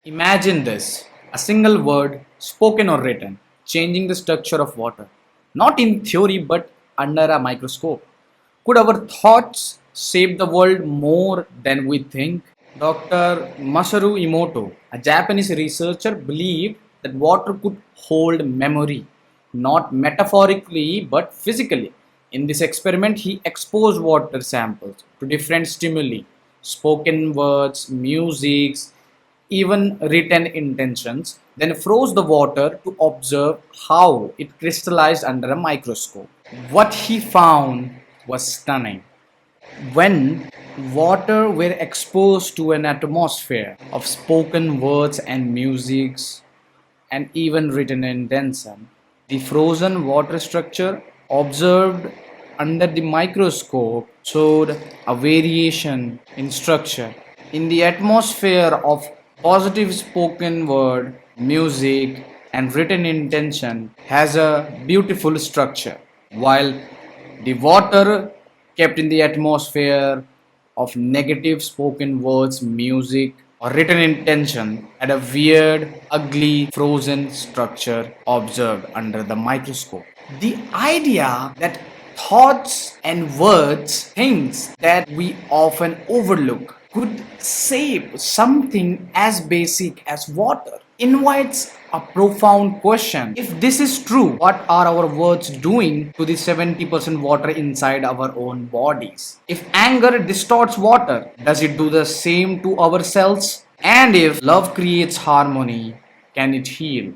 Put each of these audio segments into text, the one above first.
Imagine this, a single word, spoken or written, changing the structure of water. Not in theory, but under a microscope. Could our thoughts shape the world more than we think? Dr. Masaru Emoto, a Japanese researcher, believed that water could hold memory, not metaphorically but physically. In this experiment, he exposed water samples to different stimuli, spoken words, musics, even written intentions, then froze the water to observe how it crystallized under a microscope. What he found was stunning. When water were exposed to an atmosphere of spoken words and musics and even written intention, the frozen water structure observed under the microscope showed a variation in structure. In the atmosphere of positive spoken word, music, and written intention has a beautiful structure, while the water kept in the atmosphere of negative spoken words, music, or written intention had a weird, ugly, frozen structure observed under the microscope. The idea that thoughts and words, things that we often overlook, could shape something as basic as water invites a profound question. If this is true, what are our words doing to the 70% water inside our own bodies? If anger distorts water, does it do the same to our cells? And if love creates harmony, can it heal?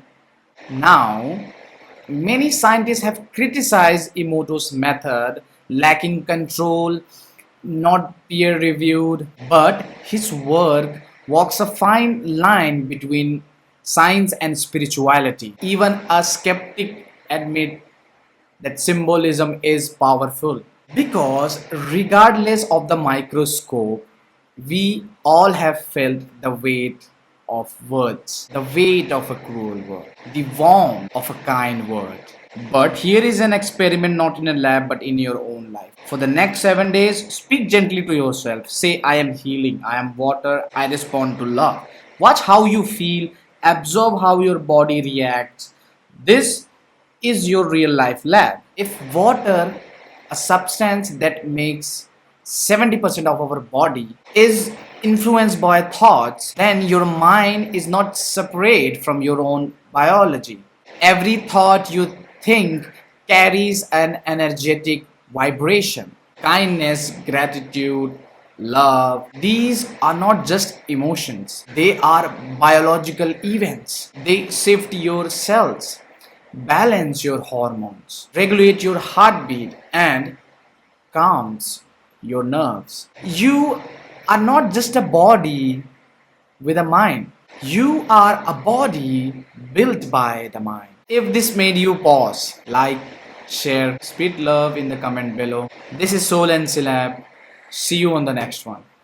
Now, many scientists have criticized Emoto's method, lacking control, not peer reviewed, but his work walks a fine line between science and spirituality. Even a skeptic admit that symbolism is powerful because regardless of the microscope, we all have felt the weight of words, the weight of a cruel word, the warmth of a kind word. But here is an experiment not in a lab but in your own life. For the next 7 days, speak gently to yourself. Say, I am healing, I am water, I respond to love. Watch how you feel, absorb how your body reacts. This is your real life lab. If water, a substance that makes 70% of our body, is influenced by thoughts, then your mind is not separate from your own biology. Every thought you think carries an energetic vibration. Kindness, gratitude, love, these are not just emotions, they are biological events. They shift your cells, balance your hormones, regulate your heartbeat, and calms your nerves. You are not just a body with a mind. You are a body built by the mind. If this made you pause, like, share, spread love in the comment below. This is Soul and Syllab. See you on the next one.